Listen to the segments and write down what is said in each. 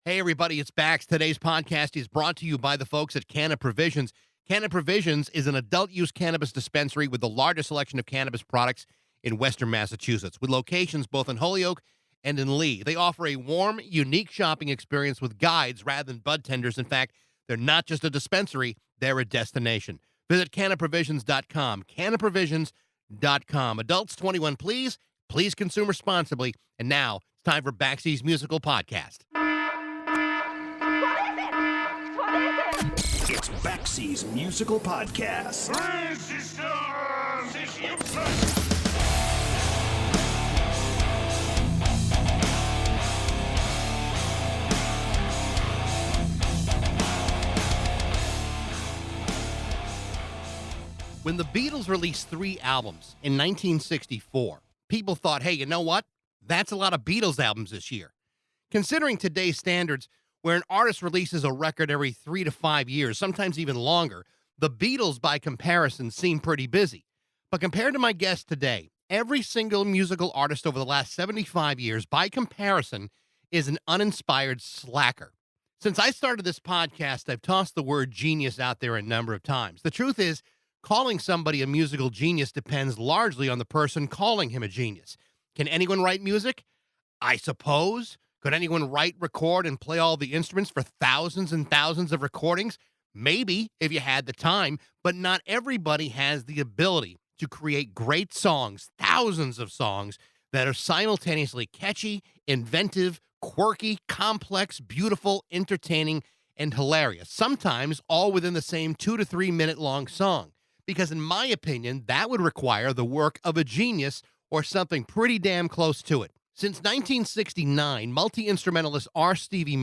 Hey, everybody, it's Bax. Today's podcast is brought to you by the folks at Canna Provisions. Canna Provisions is an adult-use cannabis dispensary with the largest selection of cannabis products in Western Massachusetts, with locations both in Holyoke and in Lee. They offer a warm, unique shopping experience with guides rather than bud tenders. In fact, they're not just a dispensary, they're a destination. Visit cannaprovisions.com, cannaprovisions.com. Adults 21, please. Please consume responsibly. And now, it's time for Baxy's Musical Podcast. It's Baxy's Musical Podcast. When the Beatles released 3 albums in 1964, people thought, hey, you know what? That's a lot of Beatles albums this year. Considering today's standards, where an artist releases a record every 3 to 5 years, sometimes even longer, the Beatles, by comparison, seem pretty busy. But compared to my guest today, every single musical artist over the last 75 years, by comparison, is an uninspired slacker. Since I started this podcast, I've tossed the word genius out there a number of times. The truth is, calling somebody a musical genius depends largely on the person calling him a genius. Can anyone write music? I suppose. Could anyone write, record, and play all the instruments for thousands and thousands of recordings? Maybe, if you had the time, but not everybody has the ability to create great songs, thousands of songs, that are simultaneously catchy, inventive, quirky, complex, beautiful, entertaining, and hilarious. Sometimes all within the same 2 to 3 minute long song. Because in my opinion, that would require the work of a genius or something pretty damn close to it. Since 1969, multi-instrumentalist Stevie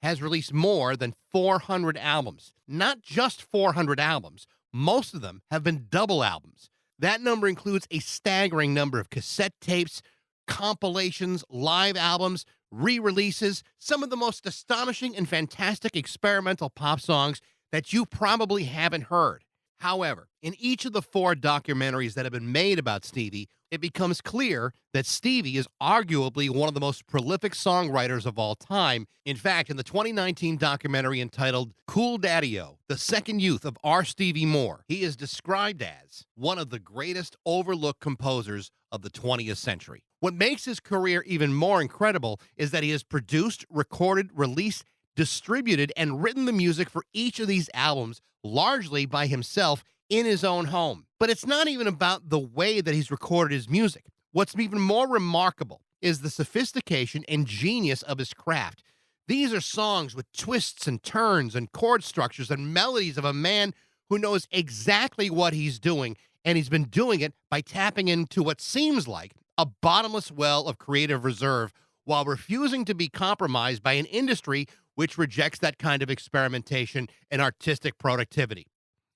has released more than 400 albums. Not just 400 albums. Most of them have been double albums. That number includes a staggering number of cassette tapes, compilations, live albums, re-releases, some of the most astonishing and fantastic experimental pop songs that you probably haven't heard. However, in each of the 4 documentaries that have been made about Stevie, it becomes clear that Stevie is arguably one of the most prolific songwriters of all time. In fact, in the 2019 documentary entitled Cool Daddy-O, The Second Youth of Stevie Moore, he is described as one of the greatest overlooked composers of the 20th century. What makes his career even more incredible is that he has produced, recorded, released, distributed, and written the music for each of these albums largely by himself in his own home. But it's not even about the way that he's recorded his music. What's even more remarkable is the sophistication and genius of his craft. These are songs with twists and turns and chord structures and melodies of a man who knows exactly what he's doing, and he's been doing it by tapping into what seems like a bottomless well of creative reserve while refusing to be compromised by an industry which rejects that kind of experimentation and artistic productivity.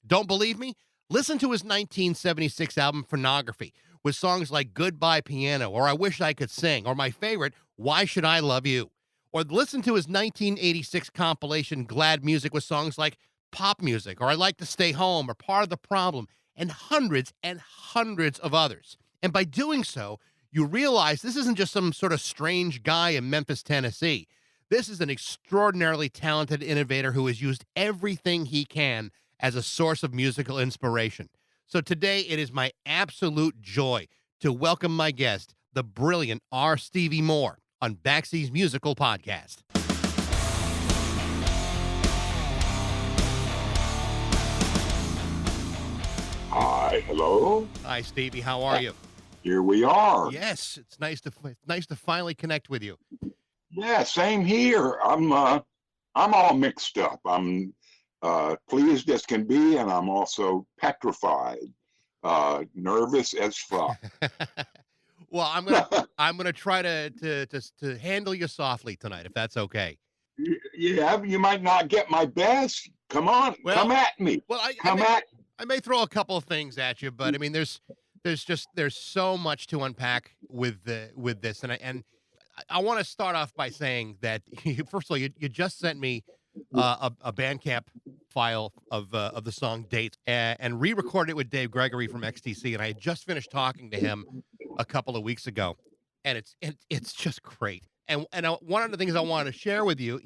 Don't believe me? Listen to his 1976 album, Phonography, with songs like Goodbye Piano, or I Wish I Could Sing, or my favorite, Why Should I Love You? Or listen to his 1986 compilation, Glad Music, with songs like Pop Music, or I Like to Stay Home, or Part of the Problem, and hundreds of others. And by doing so, you realize this isn't just some sort of strange guy in Memphis, Tennessee. This is an extraordinarily talented innovator who has used everything he can as a source of musical inspiration. So today, it is my absolute joy to welcome my guest, the brilliant Stevie Moore, on Baxy's Musical Podcast. Hi, hello. Hi, Stevie. How are you? Here we are. Yes, it's nice to finally connect with you. Yeah, same here. I'm all mixed up. I'm pleased as can be, and I'm also petrified, nervous as fuck. Well, I'm gonna try to handle you softly tonight, if that's okay. Yeah, you might not get my best. Come on, come at me. Well, I may throw a couple of things at you, but I mean, there's so much to unpack with this, and I want to start off by saying that first of all, you just sent me a Bandcamp file of the song Dates and re-recorded it with Dave Gregory from XTC, and I had just finished talking to him a couple of weeks ago, and it's just great. And one of the things I wanted to share with you,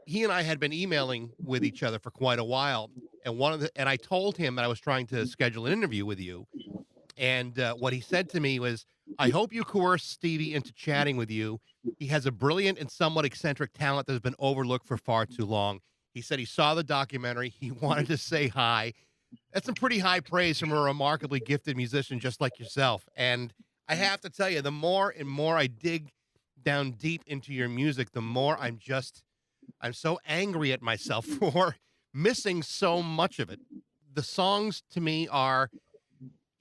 he and I had been emailing with each other for quite a while, and I told him that I was trying to schedule an interview with you, and what he said to me was, "I hope you coerce Stevie into chatting with you. He has a brilliant and somewhat eccentric talent that has been overlooked for far too long." He said he saw the documentary. He wanted to say hi. That's some pretty high praise from a remarkably gifted musician just like yourself. And I have to tell you, the more and more I dig down deep into your music, the more I'm so angry at myself for missing so much of it. The songs to me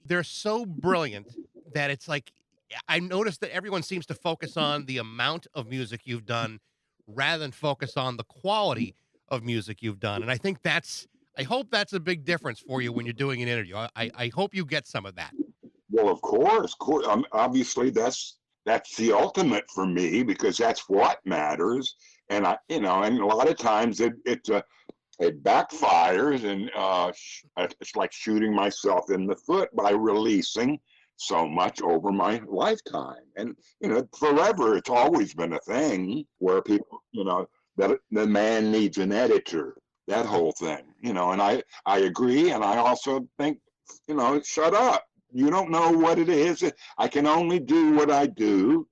they're so brilliant that it's like I noticed that everyone seems to focus on the amount of music you've done rather than focus on the quality of music you've done. And I hope that's a big difference for you when you're doing an interview. I hope you get some of that. Well, of course, obviously that's the ultimate for me because that's what matters. And and a lot of times it backfires, and it's like shooting myself in the foot by releasing so much over my lifetime. And forever, it's always been a thing where people, that the man needs an editor. That whole thing, and I agree, and I also think, shut up. You don't know what it is. I can only do what I do.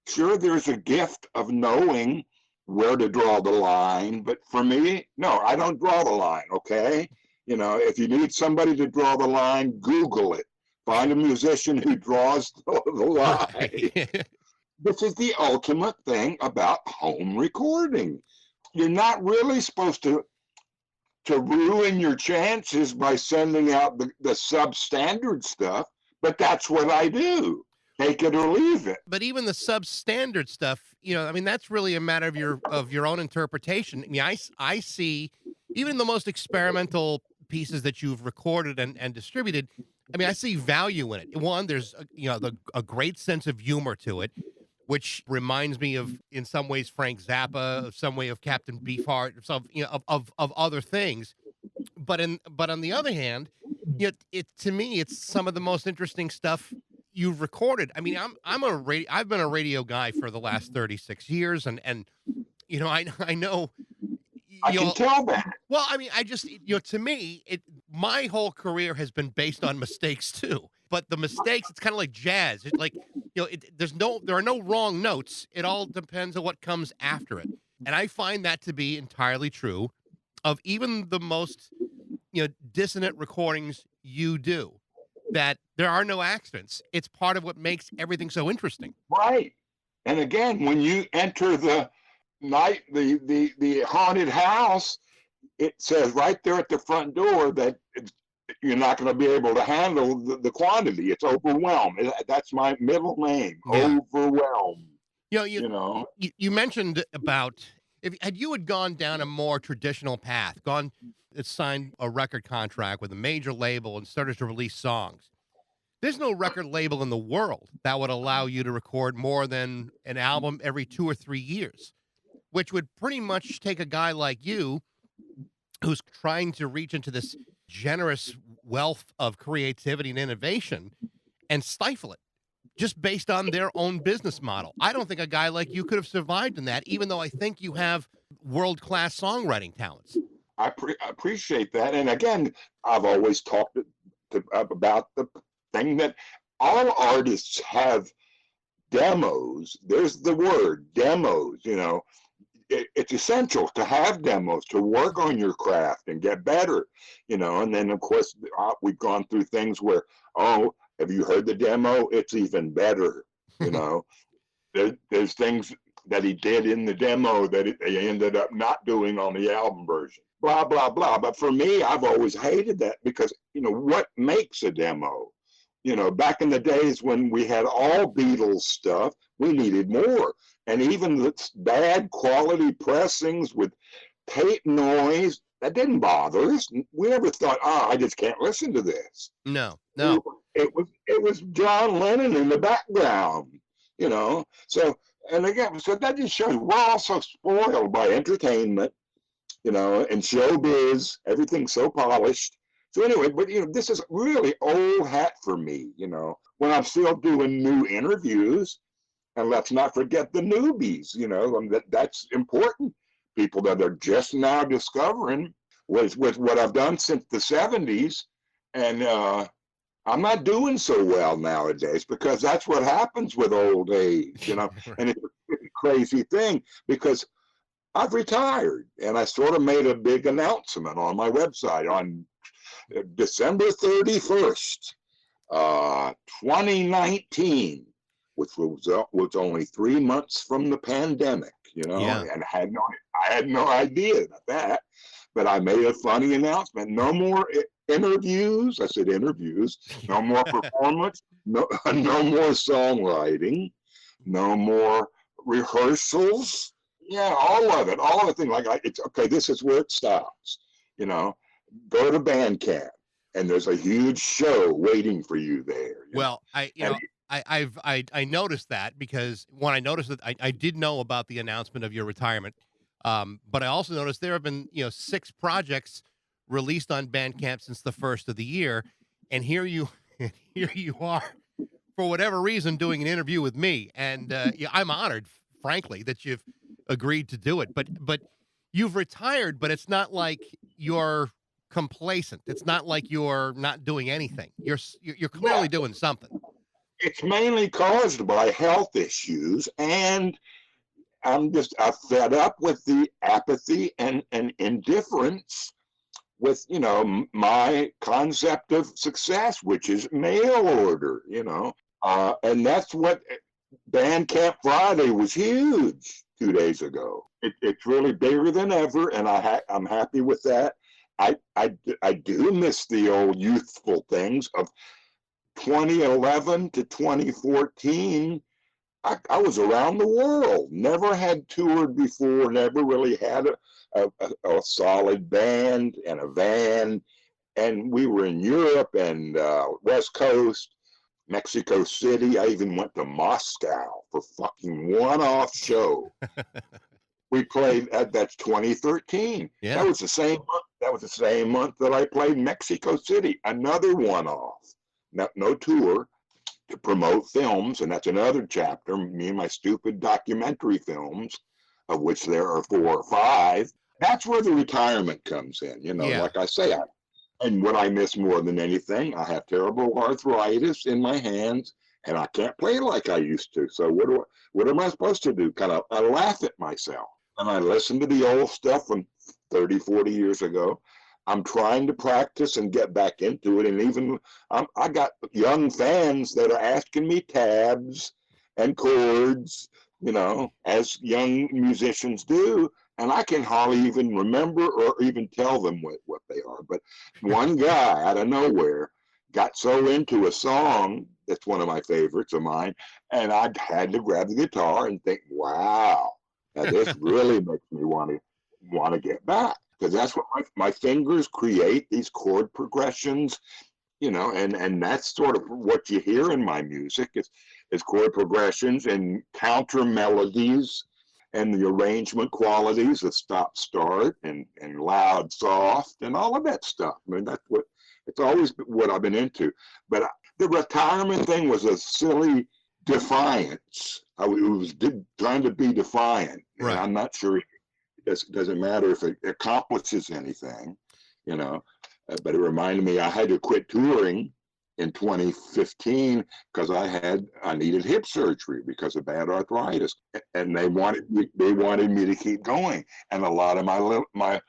Sure, there's a gift of knowing where to draw the line, but for me, no, I don't draw the line. Okay, if you need somebody to draw the line, Google it. Find a musician who draws the line. Right. This is the ultimate thing about home recording. You're not really supposed to ruin your chances by sending out the substandard stuff, but that's what I do. Take it or leave it. But even the substandard stuff, that's really a matter of your own interpretation. I mean, I see even the most experimental pieces that you've recorded and distributed. I mean, I see value in it. One, there's a great sense of humor to it, which reminds me of, in some ways, Frank Zappa, some way of Captain Beefheart, of other things. But on the other hand, to me, it's some of the most interesting stuff you've recorded. I mean, I've been a radio guy for the last 36 years, and I know. I can tell that. Well, I mean, to me, my whole career has been based on mistakes too. But the mistakes, it's kind of like jazz. It's like, there are no wrong notes. It all depends on what comes after it. And I find that to be entirely true of even the most, dissonant recordings you do, that there are no accidents. It's part of what makes everything so interesting. Right. And again, when you enter the haunted house, it says right there at the front door that you're not going to be able to handle the quantity. It's overwhelmed. That's my middle name. Yeah. Overwhelmed. You mentioned about had you gone down a more traditional path, signed a record contract with a major label and started to release songs. There's no record label in the world that would allow you to record more than an album every 2 or 3 years, which would pretty much take a guy like you who's trying to reach into this generous wealth of creativity and innovation and stifle it just based on their own business model. I don't think a guy like you could have survived in that, even though I think you have world-class songwriting talents. I appreciate that. And again, I've always talked about the thing that all artists have demos. There's the word demos, it's essential to have demos, to work on your craft and get better, and then of course we've gone through things where, oh, have you heard the demo? It's even better. There's things that he did in the demo that they ended up not doing on the album version, blah, blah, blah. But for me, I've always hated that because, what makes a demo? Back in the days when we had all Beatles stuff, we needed more. And even the bad quality pressings with tape noise, that didn't bother us. We never thought, I just can't listen to this. No. It was John Lennon in the background, So, and again, so that just shows we're also spoiled by entertainment, and showbiz, everything's so polished. So anyway, but this is really old hat for me, when I'm still doing new interviews. And let's not forget the newbies, and that's important. People that are just now discovering with what I've done since the 70s. And I'm not doing so well nowadays because that's what happens with old age. Right. And it's a crazy thing because I've retired, and I sort of made a big announcement on my website on December 31st, 2019, which was only 3 months from the pandemic, Yeah. and I had no idea about that, but I made a funny announcement. No more interviews. I said interviews. No more performance. No, no more songwriting. No more rehearsals. Yeah, all of the things. It's okay. This is where it stops. You know, Go to Bandcamp, and there's a huge show waiting for you there. Well, And I noticed that because when I noticed that I did know about the announcement of your retirement. But I also noticed there have been, 6 projects released on Bandcamp since the first of the year. And here you are for whatever reason doing an interview with me. And, yeah, I'm honored, frankly, that you've agreed to do it, but you've retired, but it's not like you're complacent. It's not like you're not doing anything. You're yeah, clearly doing something. it's mainly caused by health issues, and I'm fed up with the apathy and indifference with my concept of success, which is mail order. And that's what Bandcamp Friday was huge 2 days ago. It's really bigger than ever, and I'm happy with that. I do miss the old youthful things of 2011 to 2014. I was around the world, never had toured before, never really had a solid band and a van. And we were in Europe and West Coast, Mexico City. I even went to Moscow for fucking one-off show. We played that's 2013. Yeah. That was the same month. That was the same month that I played Mexico City. Another one-off. No tour, to promote films, and that's another chapter. Me and my stupid documentary films, of which there are 4 or 5. That's where the retirement comes in. Yeah. Like I say, and what I miss more than anything, I have terrible arthritis in my hands, and I can't play like I used to. So what am I supposed to do? I laugh at myself, and I listen to the old stuff from 30, 40 years ago. I'm trying to practice and get back into it, and even I got young fans that are asking me tabs and chords, as young musicians do, and I can hardly even remember or even tell them what they are. But one guy out of nowhere got so into a song that's one of my favorites of mine, and I had to grab the guitar and think, wow, now this really makes me want to get back, because that's what my fingers create, these chord progressions, and that's sort of what you hear in my music is chord progressions and counter melodies and the arrangement qualities of stop start and loud soft and all of that stuff. I mean, it's always what I've been into. But the retirement thing was a silly defiance. I was trying to be defiant, and Right. I'm not sure it doesn't matter if it accomplishes anything, but it reminded me I had to quit touring in 2015 because I needed hip surgery because of bad arthritis, and they wanted me to keep going. And a lot of my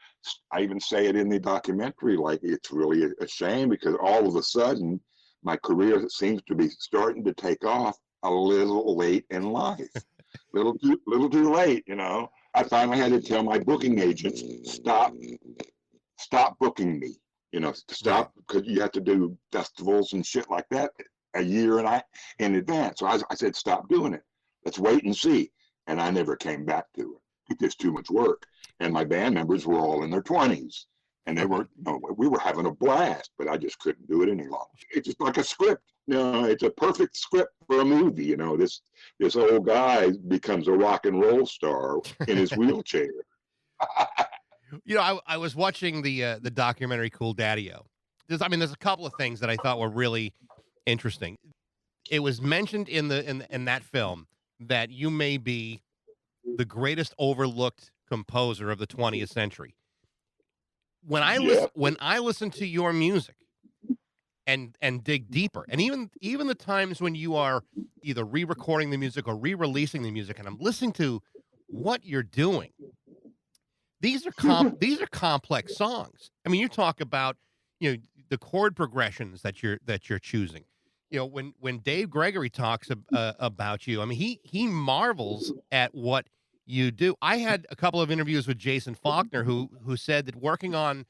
I even say it in the documentary, like it's really a shame because all of a sudden my career seems to be starting to take off a little late in life, little too late. I finally had to tell my booking agents, stop booking me. Right. Stop, because you have to do festivals and shit like that a year in advance. So I said, stop doing it. Let's wait and see. And I never came back to it. It was too much work. And my band members were all in their 20s. And we were having a blast, but I just couldn't do it any longer. It's just like a script. It's a perfect script for a movie. This old guy becomes a rock and roll star in his wheelchair. I was watching the documentary Cool Daddy-O. There's a couple of things that I thought were really interesting. It was mentioned in that film that you may be the greatest overlooked composer of the 20th century. Yeah. When I listen to your music and dig deeper, and even the times when you are either re-recording the music or re-releasing the music, and I'm listening to what you're doing, these are complex songs. I mean, you talk about, the chord progressions that you're choosing. When Dave Gregory talks about you, I mean, he marvels at what you do. I had a couple of interviews with Jason Faulkner who said that working on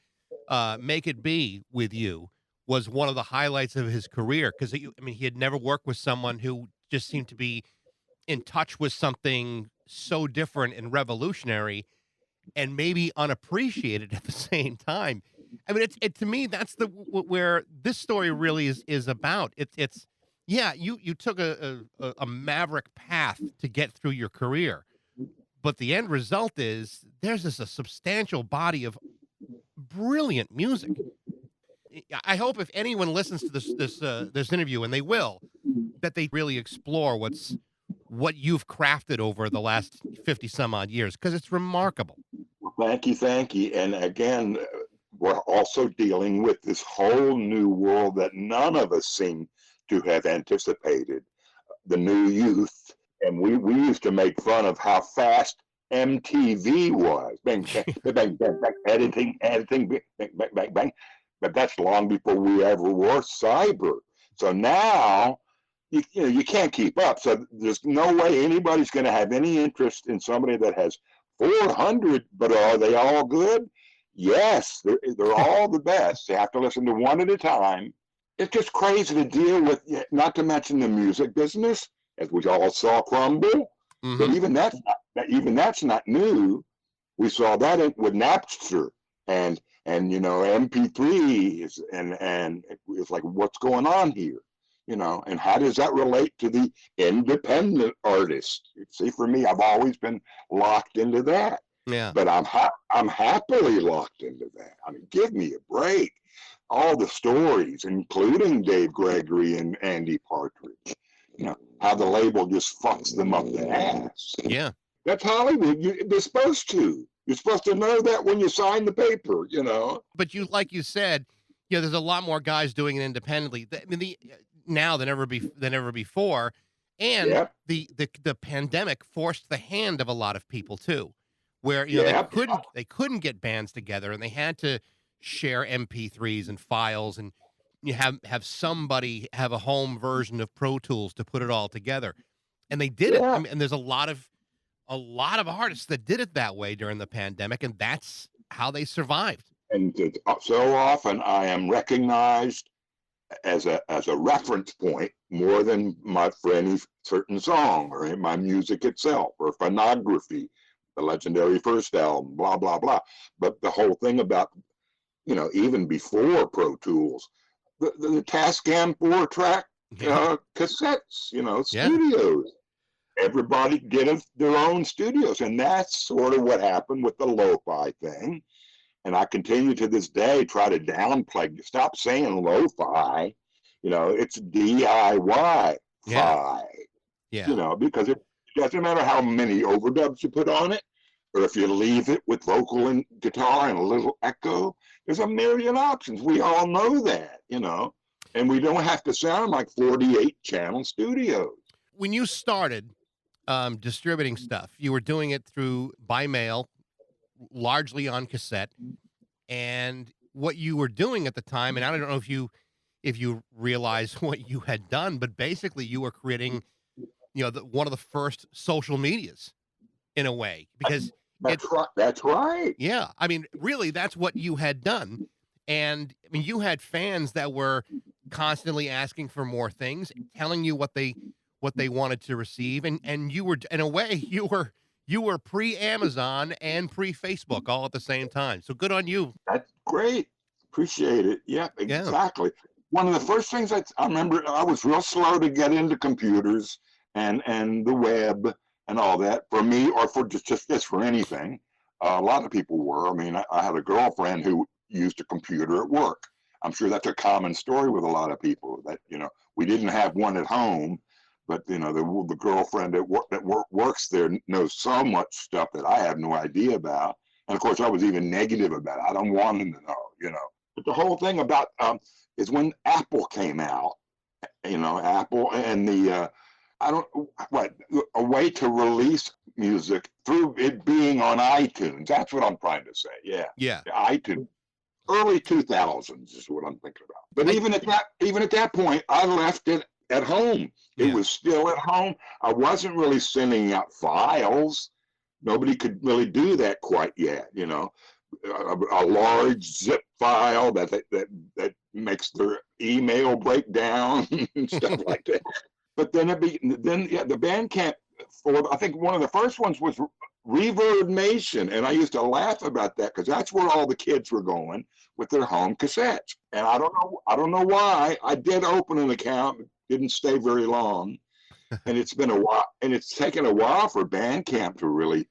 Make It Be with you was one of the highlights of his career because I mean, he had never worked with someone who just seemed to be in touch with something so different and revolutionary and maybe unappreciated at the same time. I mean, to me that's where this story really is about. It's yeah, you took a maverick path to get through your career, but the end result is there's just a substantial body of brilliant music. I hope if anyone listens to this interview, and they will, that they really explore what you've crafted over the last 50 some odd years because it's remarkable. Thank you, thank you. And again, we're also dealing with this whole new world that none of us seem to have anticipated. The new youth, and we used to make fun of how fast MTV was. Bang, bang, bang, bang, bang, editing, bang, bang, bang, bang. But that's long before we ever were cyber. So now you can't keep up. So there's no way anybody's going to have any interest in somebody that has 400. But are they all good? Yes, they're all the best. You have to listen to one at a time. It's just crazy to deal with. Not to mention the music business, as we all saw crumble. But Mm-hmm. even that's not new. We saw that with Napster and MP3s and it's like what's going on here, and how does that relate to the independent artist? See, for me, I've always been locked into that, Yeah. but I'm happily locked into that. I mean, give me a break. All the stories, including Dave Gregory and Andy Partridge, how the label just fucks them up the ass. Yeah. That's Hollywood. They're supposed to. You're supposed to know that when you sign the paper, But like you said, there's a lot more guys doing it independently. I mean, now than ever before, and Yep, the pandemic forced the hand of a lot of people too, where yep, they couldn't get bands together, and they had to share MP3s and files, and you have somebody have a home version of Pro Tools to put it all together, and they did it. I yeah. mean, and there's a lot of artists that did it that way during the pandemic, and that's how they survived. And so often I am recognized as a reference point more than for any certain song or my music itself or phonography, the legendary first album, blah blah blah. But the whole thing about even before Pro Tools, the Tascam 4-track Yeah. cassettes, Yeah. studios. Everybody get their own studios, and that's sort of what happened with the lo-fi thing. And I continue to this day try to downplay, stop saying lo-fi. It's DIY Yeah. fi. Yeah. Because it doesn't matter how many overdubs you put on it, or if you leave it with vocal and guitar and a little echo. There's a million options. We all know that. And we don't have to sound like 48 channel studios. When you started distributing stuff, you were doing it by mail, largely on cassette. And what you were doing at the time, and I don't know if you realize what you had done, but basically you were creating, one of the first social medias in a way because That's right. That's right. yeah, I mean, really, that's what you had done. And I mean, you had fans that were constantly asking for more things, telling you what they wanted to receive, and you were in a way you were pre-Amazon and pre-Facebook all at the same time. So good on you. That's great. Appreciate it. Yeah, Yeah. exactly. One of the first things I remember, I was real slow to get into computers and the web and all that for me, or for just this for anything. A lot of people were. I mean, I had a girlfriend who used a computer at work. I'm sure that's a common story with a lot of people that we didn't have one at home, but the girlfriend that works there knows so much stuff that I have no idea about. And of course, I was even negative about it. I don't want him to know. But the whole thing about is when Apple came out, Apple and the I don't what a way to release music through it being on iTunes. That's what I'm trying to say. Yeah, Yeah. iTunes. Early 2000s is what I'm thinking about. But even at that point, I left it at home. It was still at home. I wasn't really sending out files. Nobody could really do that quite yet. A large zip file that makes their email break down and stuff like that. But then the Bandcamp I think one of the first ones was Reverb Nation, and I used to laugh about that because that's where all the kids were going with their home cassettes. And I don't know why. I did open an account, didn't stay very long, and it's been a while, and it's taken a while for Bandcamp to really.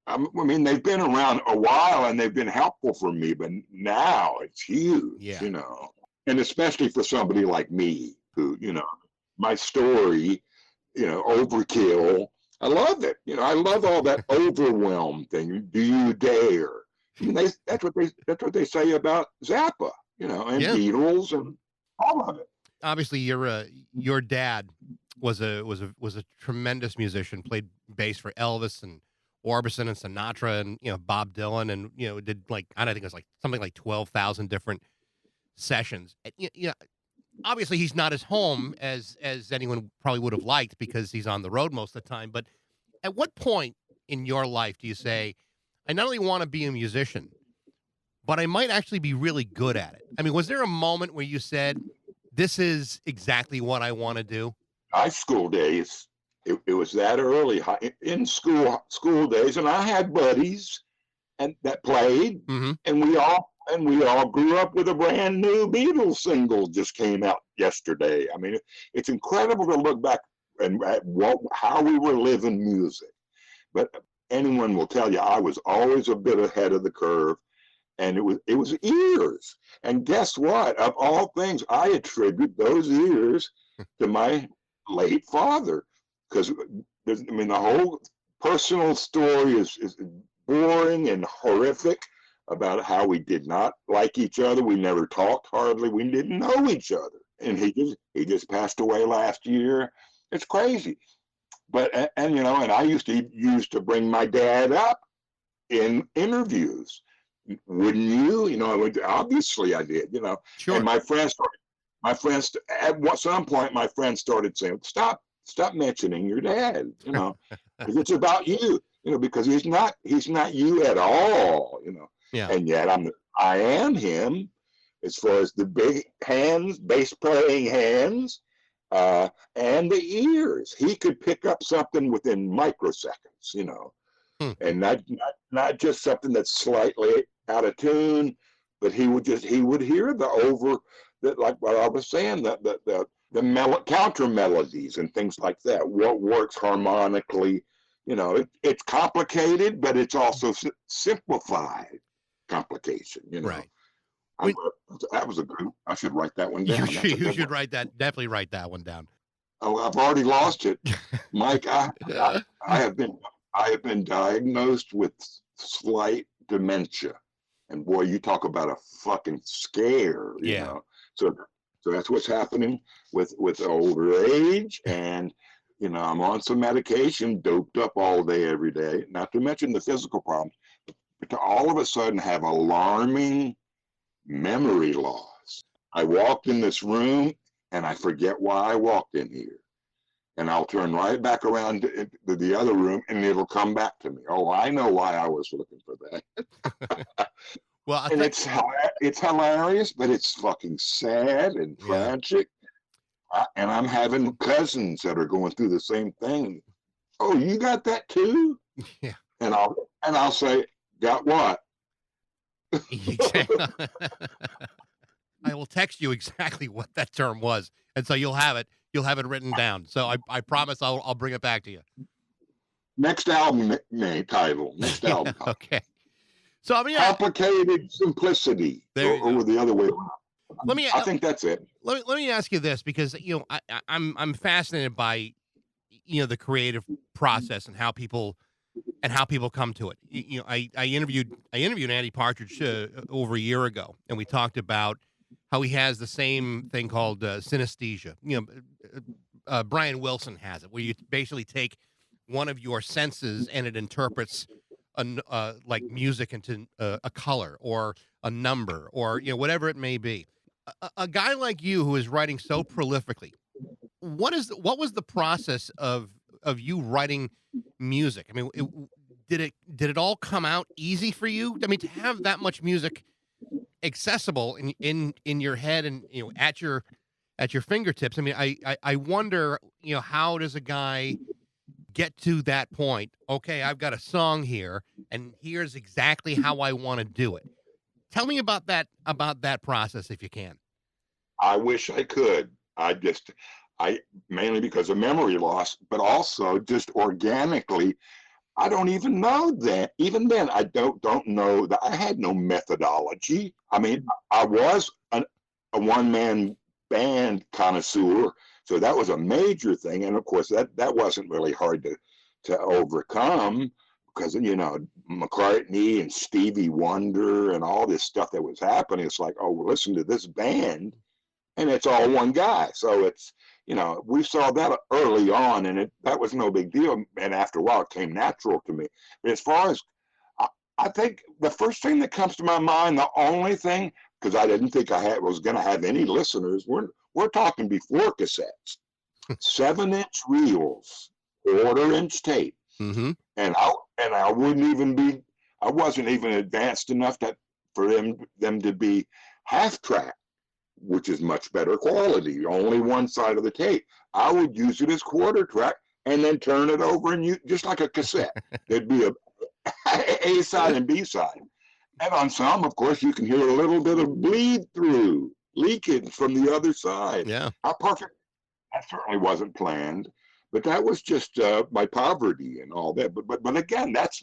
I mean, they've been around a while and they've been helpful for me, but now it's huge, and especially for somebody like me who, my story, overkill. I love it. I love all that overwhelm thing. Do you dare? I mean, that's what they say about Zappa, and Beatles and all of it. Obviously, your dad was a tremendous musician. Played bass for Elvis and Orbison and Sinatra and Bob Dylan, and did I don't think it was something like 12,000 different sessions. Obviously he's not as home as anyone probably would have liked because he's on the road most of the time. But at what point in your life do you say, I not only want to be a musician, but I might actually be really good at it? I mean, was there a moment where you said, this is exactly what I want to do? High school days. It was that early in school days, and I had buddies that played, and we all grew up with a brand new Beatles single just came out yesterday. I mean, it's incredible to look back and at how we were living music. But anyone will tell you I was always a bit ahead of the curve, and it was ears. And guess what? Of all things, I attribute those ears to my late father, because the whole personal story is boring and horrific about how we did not like each other. We never talked hardly. We didn't know each other. And he just passed away last year. It's crazy. But and I used to bring my dad up in interviews. Wouldn't you? Obviously I did. Sure. And my friends at some point my friends started saying, Stop mentioning your dad, because it's about you, because he's not you at all, Yeah. And yet I am him as far as the big hands, bass playing hands, and the ears. He could pick up something within microseconds, and not just something that's slightly out of tune, but he would hear like what I was saying, the counter melodies and things like that. What works harmonically, it's complicated, but it's also Right. simplified complication. That was a good. I should write that one down. You should write that. Definitely write that one down. Oh, I've already lost it, Mike. I have been diagnosed with slight dementia, and boy, you talk about a fucking scare. So that's what's happening with older age, and I'm on some medication, doped up all day, every day. Not to mention the physical problems, but to all of a sudden have alarming memory loss. I walked in this room and I forget why I walked in here, and I'll turn right back around to the other room and it'll come back to me. Oh, I know why I was looking for that. Well, and it's hilarious, but it's fucking sad and tragic. And I'm having cousins that are going through the same thing. Oh, you got that too? Yeah. And I'll say, got what? I will text you exactly what that term was, and so you'll have it written down. So I promise I'll bring it back to you. Next album title. Next album. Okay. So I mean, Complicated Simplicity, or the other way around. Let me I think that's it. let me ask you this because I'm fascinated by the creative process and how people come to it. I interviewed Andy Partridge over a year ago, and we talked about how he has the same thing called synesthesia. Brian Wilson has it, where you basically take one of your senses and it interprets like music into a color or a number or whatever it may be. A guy like you who is writing so prolifically, what was the process of you writing music? I mean, did it all come out easy for you? I mean, to have that much music accessible in your head and at your fingertips. I mean, I wonder, how does a guy get to that point? Okay, I've got a song here, and here's exactly how I want to do it. Tell me about that process if you can. I wish I could. I mainly because of memory loss, but also just organically. I don't even know that. Even then, I don't know that I had no methodology. I mean, I was a one man band connoisseur, so that was a major thing. And of course, that wasn't really hard to overcome because McCartney and Stevie Wonder and all this stuff that was happening. It's like, oh, well, listen to this band, and it's all one guy. So we saw that early on, and that was no big deal. And after a while, it came natural to me. But as far as I think the first thing that comes to my mind, the only thing, because I didn't think was going to have any listeners. We're talking before cassettes, 7-inch reels, quarter-inch tape, Mm-hmm. and I wasn't even advanced enough for them to be half track, which is much better quality, only one side of the tape. I would use it as quarter track and then turn it over and just like a cassette. There'd be A side and B side. And on some, of course, you can hear a little bit of bleed through, leakage from the other side. Yeah. How perfect. That certainly wasn't planned, but that was just my poverty and all that. But again, that's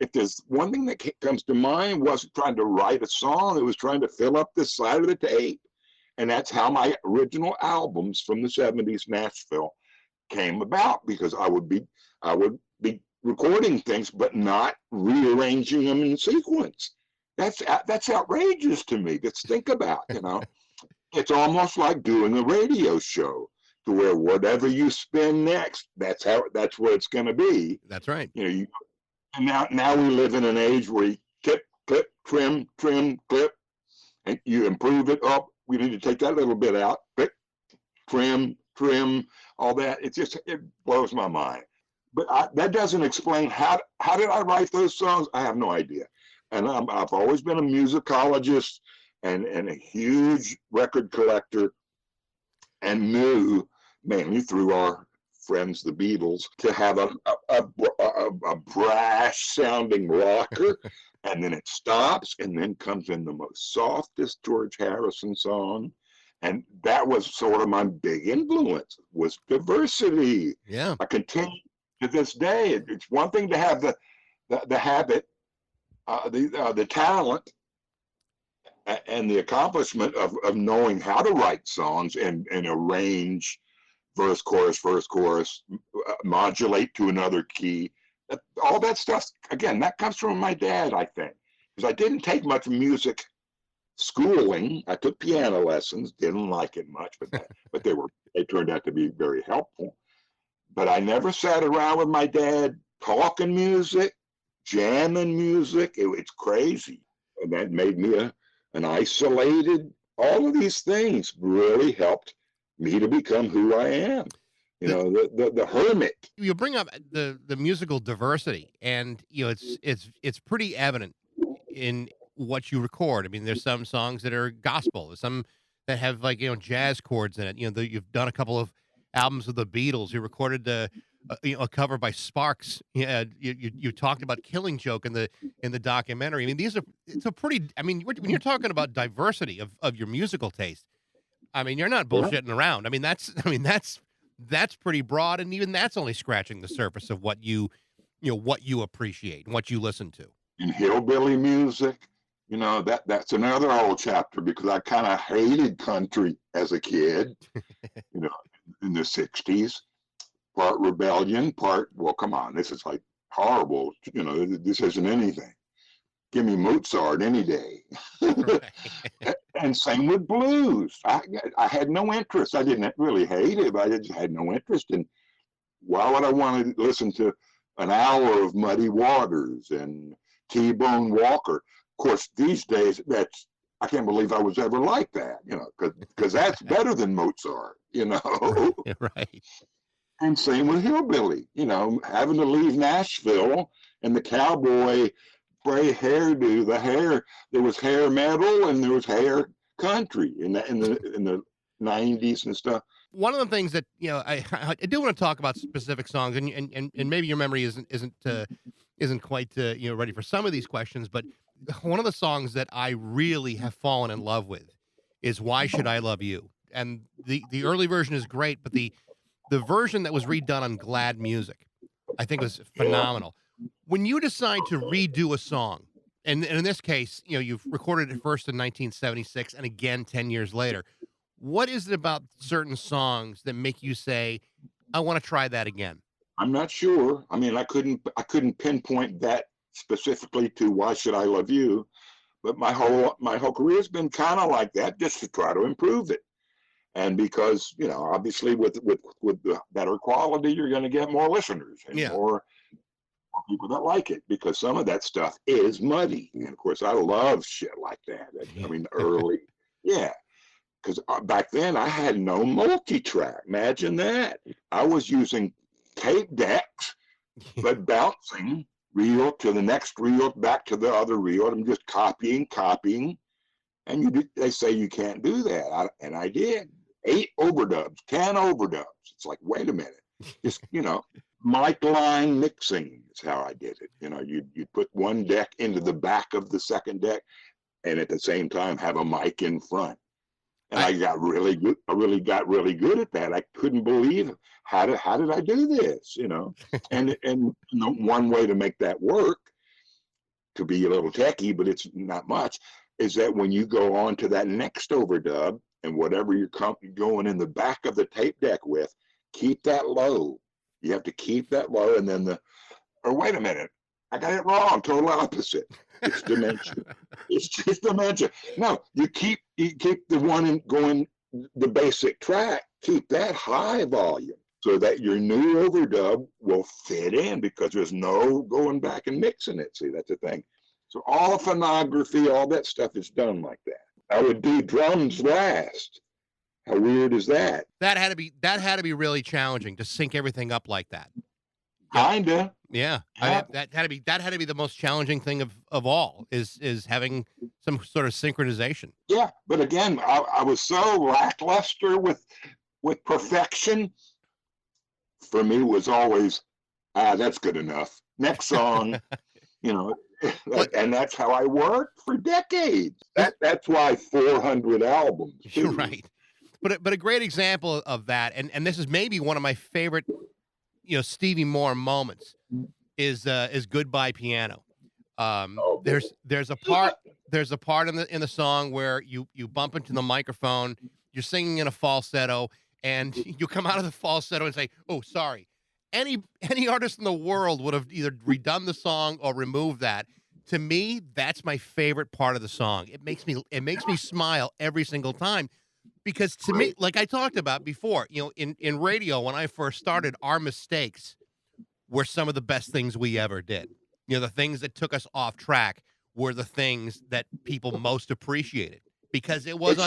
if there's one thing that comes to mind, wasn't trying to write a song, it was trying to fill up this side of the tape. And that's how my original albums from the 70s Nashville came about, because I would be recording things but not rearranging them in sequence. That's outrageous to me. Let's think about, it's almost like doing a radio show, to where whatever you spin next, that's where it's going to be. That's right. And now we live in an age where you clip, clip, trim, clip, and you improve it up. We need to take that little bit out, clip, trim, all that. It blows my mind. But that doesn't explain how did I write those songs? I have no idea. And I've always been a musicologist and a huge record collector, and knew, mainly through our friends the Beatles, to have a brash sounding rocker, and then it stops, and then comes in the most softest George Harrison song. And that was sort of my big influence, was diversity. Yeah. I continue to this day. It's one thing to have the habit, the talent, and the accomplishment of knowing how to write songs and arrange verse, chorus, modulate to another key. All that stuff, again, that comes from my dad, I think, because I didn't take much music schooling. I took piano lessons, didn't like it much, but they turned out to be very helpful. But I never sat around with my dad talking music, jamming music. It's crazy. And that made me an isolated. All of these things really helped me to become who I am. The hermit. You bring up the musical diversity, and it's pretty evident in what you record. I mean, there's some songs that are gospel, there's some that have jazz chords in it. You've done a couple of albums of the Beatles. You recorded a cover by Sparks. Yeah, you talked about Killing Joke in the documentary. I mean, it's a pretty. I mean, when you're talking about diversity of your musical taste, I mean, you're not bullshitting around. I mean, that's pretty broad, and even that's only scratching the surface of what you appreciate and what you listen to. And hillbilly music, You know, that's another whole chapter because I kind of hated country as a kid, you know, in the 60s. Part rebellion, part, well, come on, this is like horrible. You know, this isn't anything. Give me Mozart any day. Right. And same with blues. I had no interest. I didn't really hate it, but I just had no interest in why would I want to listen to an hour of Muddy Waters and T-Bone Walker? Of course, these days, I can't believe I was ever like that, you know, because that's better than Mozart, you know. Right. And same with hillbilly, you know, having to leave Nashville and the cowboy gray hairdo, the hair. There was hair metal and there was hair country in the 90s and stuff. One of the things that I do want to talk about specific songs, and maybe your memory isn't quite ready for some of these questions, but one of the songs that I really have fallen in love with is "Why Should I Love You," and the early version is great, but the version that was redone on Glad Music, I think was phenomenal. When you decide to redo a song, and in this case, you've recorded it first in 1976 and again 10 years later. What is it about certain songs that make you say, I want to try that again? I'm not sure. I mean, I couldn't pinpoint that specifically to "Why Should I Love You," but my whole career has been kind of like that, just to try to improve it. And because, you know, obviously with the better quality, you're going to get more listeners and Yeah. more people that like it, because some of that stuff is muddy. And of course, I love shit like that. I mean, early, yeah. Because back then I had no multi-track. Imagine that. I was using tape decks, but bouncing reel to the next reel, back to the other reel. I'm just copying. And they say you can't do that. And I did. 8 overdubs, 10 overdubs. It's like, wait a minute. Just, you know, mic line mixing is how I did it. You know, you put one deck into the back of the second deck and at the same time have a mic in front. And I got really good. I really got really good at that. I couldn't believe it. How did I do this? You know, and one way to make that work, to be a little techie, but it's not much, is that when you go on to that next overdub and whatever you're going in the back of the tape deck with, keep that low. You have to keep that low, and then or wait a minute, I got it wrong. Total opposite. It's dimension. It's just dimension. No, you keep the one going, the basic track, keep that high volume so that your new overdub will fit in, because there's no going back and mixing it. See, that's the thing. So all phonography, all that stuff is done like that. I would do drums last. How weird is that? That had to be really challenging to sync everything up like that. Kinda. Yeah. That had to be the most challenging thing of all is having some sort of synchronization. Yeah, but again, I was so lackluster with perfection. For me, was always, that's good enough. Next song, you know, and that's how I worked for decades. That's why 400 albums. You're right. But a great example of that, and this is maybe one of my favorite, Stevie Moore moments, is "Goodbye Piano." There's a part in the song where you bump into the microphone, you're singing in a falsetto, and you come out of the falsetto and say, "Oh, sorry." Any artist in the world would have either redone the song or removed that. To me, that's my favorite part of the song. It makes me smile every single time. Because to me, like I talked about before, in radio, when I first started, our mistakes were some of the best things we ever did. The things that took us off track were the things that people most appreciated, because it was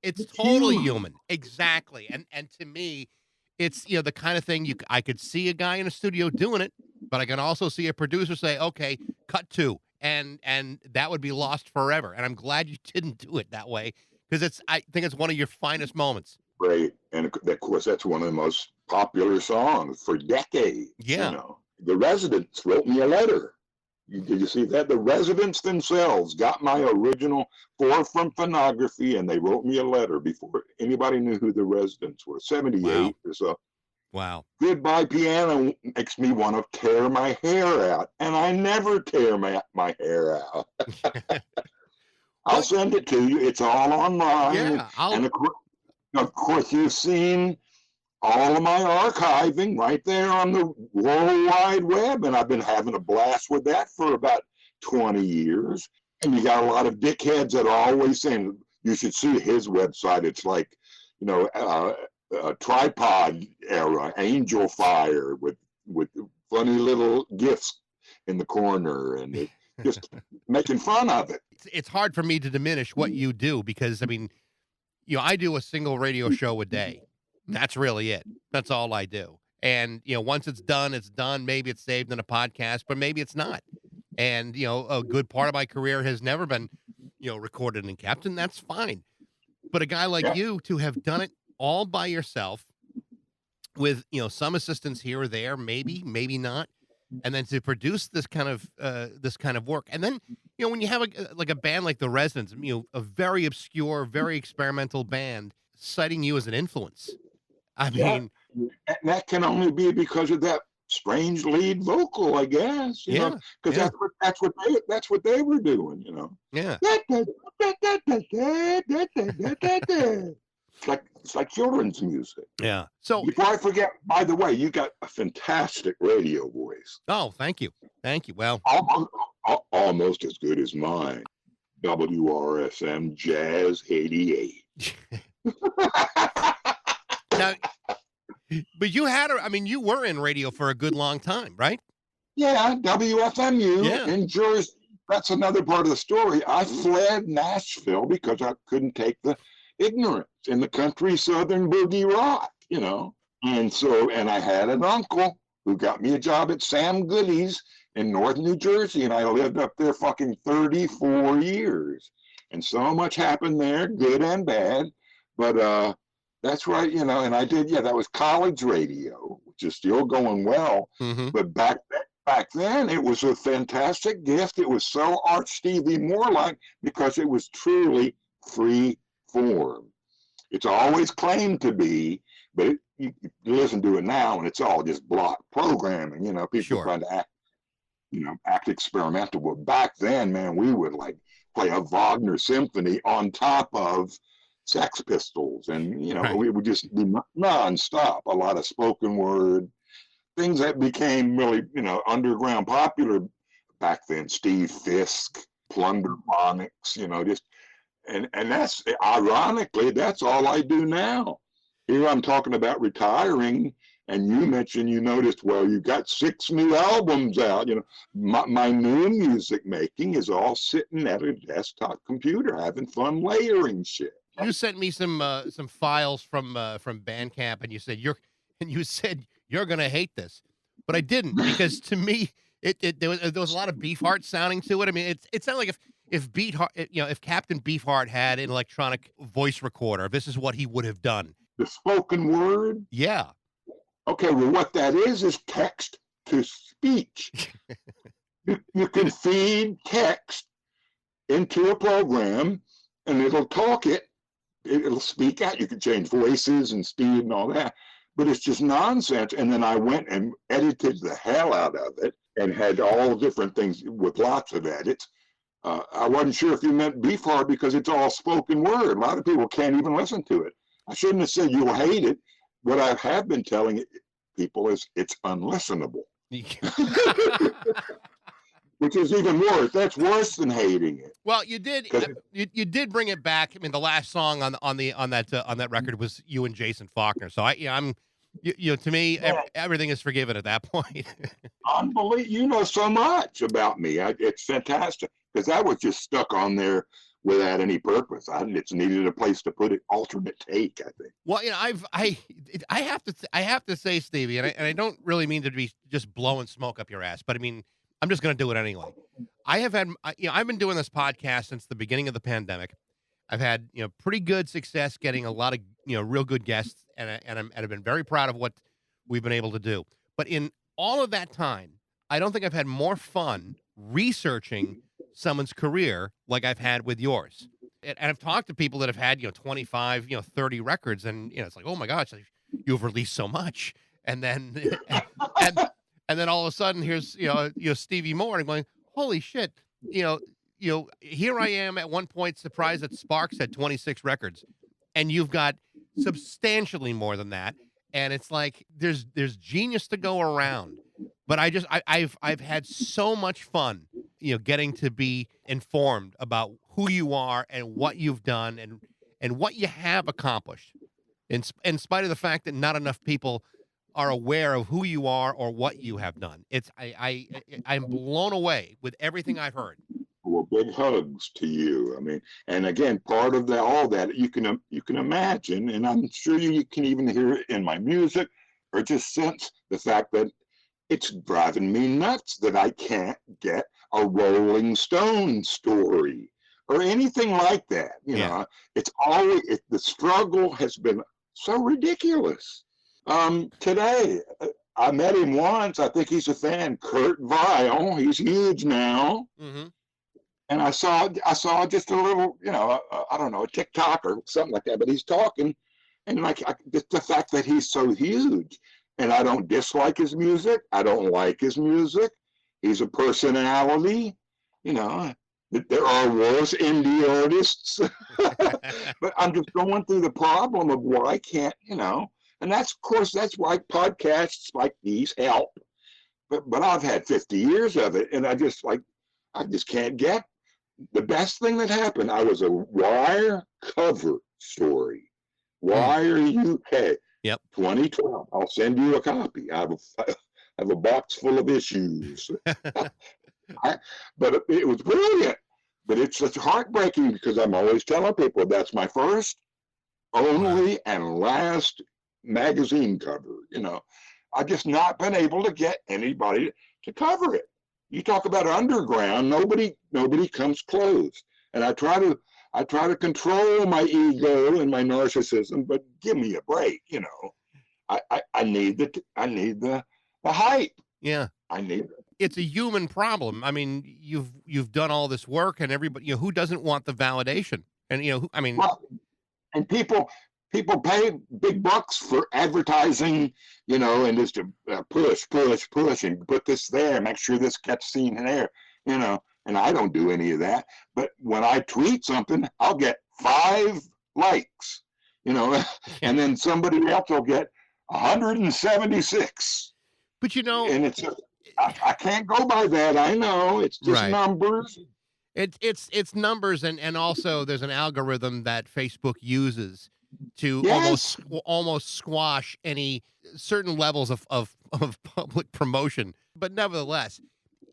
it's totally human. Exactly. And to me, it's, the kind of thing I could see a guy in a studio doing it, but I can also see a producer say, okay, cut 2. And that would be lost forever. And I'm glad you didn't do it that way, because I think it's one of your finest moments. Right. And of course, that's one of the most popular songs for decades. Yeah. The Residents wrote me a letter. Did you see that? The Residents themselves got my original 4 from phonography, and they wrote me a letter before anybody knew who the Residents were. 78 or so. Wow. Goodbye Piano makes me want to tear my hair out, and I never tear my hair out. I'll send it to you. It's all online. Yeah, And of course, you've seen all of my archiving right there on the World Wide Web. And I've been having a blast with that for about 20 years. And you got a lot of dickheads that are always saying, you should see his website. It's like, tripod era, angel fire with funny little gifts in the corner, and just making fun of it. it's hard for me to diminish what you do because, I mean, I do a single radio show a day. That's really it. That's all I do. And, once it's done, it's done. Maybe it's saved in a podcast, but maybe it's not. And, a good part of my career has never been, recorded and kept, and that's fine. But a guy like Yeah. you to have done it all by yourself with, some assistance here or there, maybe not. And then to produce this kind of work. And then, when you have a band like the Residents, a very obscure, very experimental band citing you as an influence. I Yeah. mean, And that can only be because of that strange lead vocal, I guess. yeah, because yeah. that's what they were doing. Yeah. It's like children's music. Yeah. So, Before I forget, by the way, you got a fantastic radio voice. oh, thank you. Thank you. Well, Almost as good as mine. WRSM Jazz 88. now, but you were in radio for a good long time, right? Yeah, WFMU Yeah. in Jersey. That's another part of the story. I fled Nashville because I couldn't take the ignorance in the country southern boogie rock, And I had an uncle who got me a job at Sam Goody's in North New Jersey, and I lived up there fucking 34 years. And so much happened there, good and bad. But that's right, and I did, that was college radio, which is still going well. Mm-hmm. But back then, it was a fantastic gift. It was so Art Stevie Moore-like because it was truly free form. It's always claimed to be, but you listen to it now, and it's all just block programming. People Sure. trying to act experimental. But back then, man, we would play a Wagner symphony on top of Sex Pistols, and Right. we would just be nonstop. A lot of spoken word things that became really underground popular back then. Steve Fisk, Plunderphonics, just and that's ironically that's all I do now. Here I'm talking about retiring, and you mentioned you noticed, well, you got 6 new albums out. My new music making is all sitting at a desktop computer having fun layering shit. You sent me some files from Bandcamp, and you said you're gonna hate this, but I didn't, because to me there was a lot of Beefheart sounding to it. I mean, it sounded like if Beefheart, if Captain Beefheart had an electronic voice recorder, this is what he would have done. The spoken word. Yeah. Okay, well, what that is text to speech. You can feed text into a program, and it'll talk it. It'll speak out. You can change voices and speed and all that, but it's just nonsense. And then I went and edited the hell out of it and had all different things with lots of edits. I wasn't sure if you meant Beefheart because it's all spoken word. A lot of people can't even listen to it. I shouldn't have said you'll hate it. What I have been telling people is it's unlistenable, which is even worse. That's worse than hating it. Well, you did bring it back. I mean, the last song on that record was you and Jason Faulkner. So to me, everything is forgiven at that point. Unbelievable. You know so much about me. It's fantastic because that was just stuck on there without any purpose. It's needed a place to put it. Alternate take, I think. Well, I have to say, Stevie, and I don't really mean to be just blowing smoke up your ass, but I mean, I'm just going to do it anyway. I've been doing this podcast since the beginning of the pandemic. I've had, pretty good success getting a lot of, real good guests, and I've been very proud of what we've been able to do. But in all of that time, I don't think I've had more fun researching someone's career like I've had with yours. And I've talked to people that have had, 25, 30 records, and, it's like, oh my gosh, you've released so much. And then, and then all of a sudden here's, Stevie Moore, and I'm going, holy shit, here I am at one point surprised that Sparks had 26 records, and you've got substantially more than that. And it's like there's genius to go around. But I've had so much fun, getting to be informed about who you are and what you've done and what you have accomplished. In spite of the fact that not enough people are aware of who you are or what you have done. I'm blown away with everything I've heard. Well, big hugs to you. I mean, and again, part of that, all that you can imagine, and I'm sure you can even hear it in my music, or just sense the fact that it's driving me nuts that I can't get a Rolling Stone story or anything like that. It's always the struggle has been so ridiculous. Today, I met him once. I think he's a fan, Kurt Vile. He's huge now. Mm-hmm. And I saw just a little, I don't know, a TikTok or something like that. But he's talking, and just the fact that he's so huge, and I don't dislike his music. I don't like his music. He's a personality. There are worse indie artists, but I'm just going through the problem of why I can't, and that's why podcasts like these help. But I've had 50 years of it, and I just can't get. The best thing that happened, I was a Wire cover story. Wire UK. Yep. 2012. I'll send you a copy. I have a box full of issues. But it was brilliant. But it's such heartbreaking because I'm always telling people that's my first, only, and last magazine cover. I've just not been able to get anybody to cover it. You talk about underground, nobody comes close. And I try to control my ego and my narcissism, but give me a break. I need the hype. Yeah, I need. It's a human problem. I mean, you've done all this work, and everybody, who doesn't want the validation? And and people pay big bucks for advertising, and just to push, and put this there, make sure this gets seen in there, and I don't do any of that. But when I tweet something, I'll get 5 likes, and then somebody else will get 176. But and it's just, I can't go by that. I know it's just numbers. It's numbers, and also there's an algorithm that Facebook uses to almost squash any certain levels of public promotion. But nevertheless,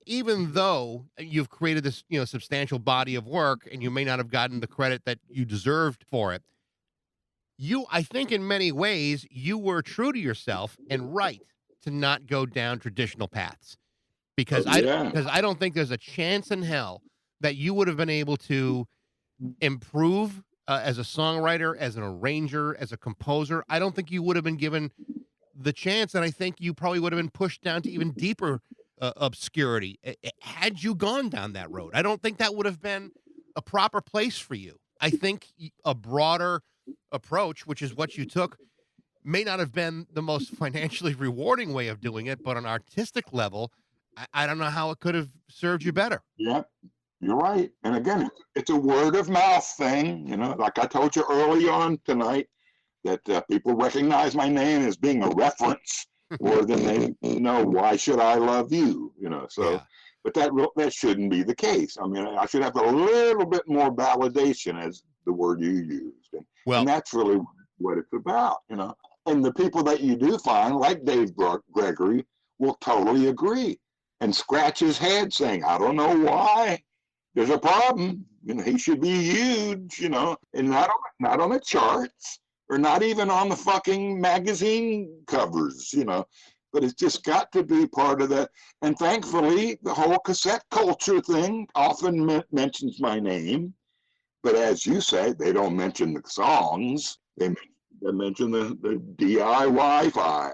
even though you've created this substantial body of work, and you may not have gotten the credit that you deserved for it, I think in many ways you were true to yourself and right to not go down traditional paths, because I don't think there's a chance in hell that you would have been able to improve as a songwriter, as an arranger, as a composer. I don't think you would have been given the chance, and I think you probably would have been pushed down to even deeper obscurity had you gone down that road. I don't think that would have been a proper place for you. I think a broader approach, which is what you took, may not have been the most financially rewarding way of doing it, but on an artistic level, I don't know how it could have served you better. Yeah, you're right. And again, it's a word of mouth thing. Like I told you early on tonight, that people recognize my name as being a reference more than they know, why should I love you? So, yeah. But that shouldn't be the case. I mean, I should have a little bit more validation, as the word you used. And that's really what it's about, And the people that you do find, like Dave Gregory, will totally agree and scratch his head saying, I don't know why. There's a problem. He should be huge, and not on the charts, or not even on the fucking magazine covers, But it's just got to be part of that. And thankfully, the whole cassette culture thing often mentions my name. But as you say, they don't mention the songs. They mention the DIY-fi,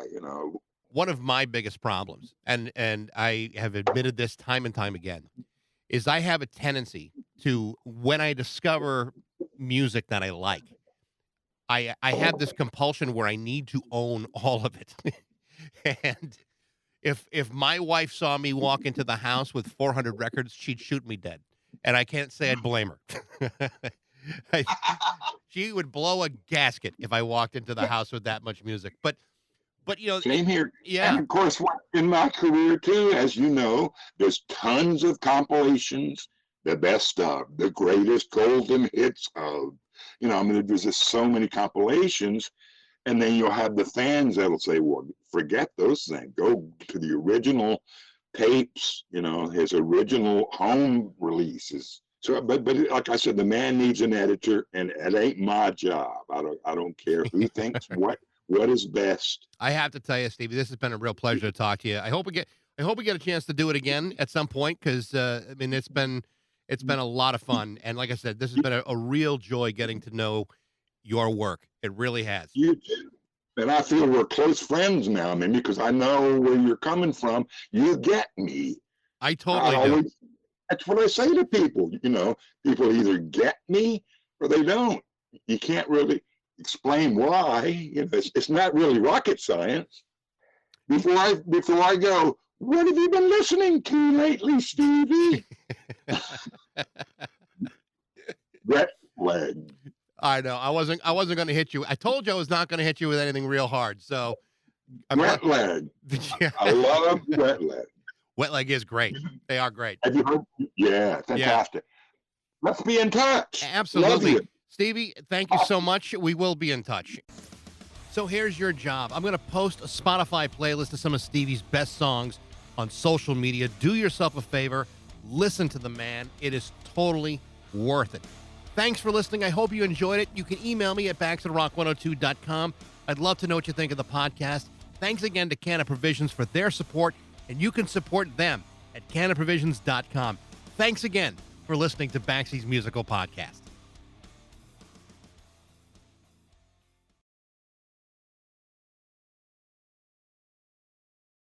One of my biggest problems, and I have admitted this time and time again, is I have a tendency to, when I discover music that I like, I have this compulsion where I need to own all of it. And if my wife saw me walk into the house with 400 records, she'd shoot me dead. and I can't say I'd blame her. I- she would blow a gasket if I walked into the house with that much music. But Same here. yeah. And of course, in my career too, as you know, there's tons of compilations, the best of, the greatest golden hits of. I mean, there's just so many compilations, and then you'll have the fans that'll say, "Well, forget those things. Go to the original tapes. His original home releases." So, but like I said, the man needs an editor, and it ain't my job. I don't care who thinks what is best. I have to tell you, Stevie, this has been a real pleasure to talk to you. I hope we get a chance to do it again at some point because I mean it's been a lot of fun, and like I said, this has been a real joy getting to know your work. It really has. You too. And I feel we're close friends now, man, because I know where you're coming from. You get me. I totally do. That's what I say to people. People either get me or they don't. You can't really explain why. It's not really rocket science. Before I go, what have you been listening to lately, Stevie? Wet leg. I know. I wasn't going to hit you. I told you I was not going to hit you with anything real hard. So Wet leg. Yeah. I love wet leg. Wet leg is great. They are great. Have you heard? Yeah, fantastic. Yeah. Let's be in touch. Absolutely. Love you. Stevie, thank you so much. We will be in touch. So here's your job. I'm going to post a Spotify playlist of some of Stevie's best songs on social media. Do yourself a favor. Listen to the man. It is totally worth it. Thanks for listening. I hope you enjoyed it. You can email me at baxterrock102.com. I'd love to know what you think of the podcast. Thanks again to Canna Provisions for their support, and you can support them at cannaprovisions.com. Thanks again for listening to Baxy's Musical Podcast.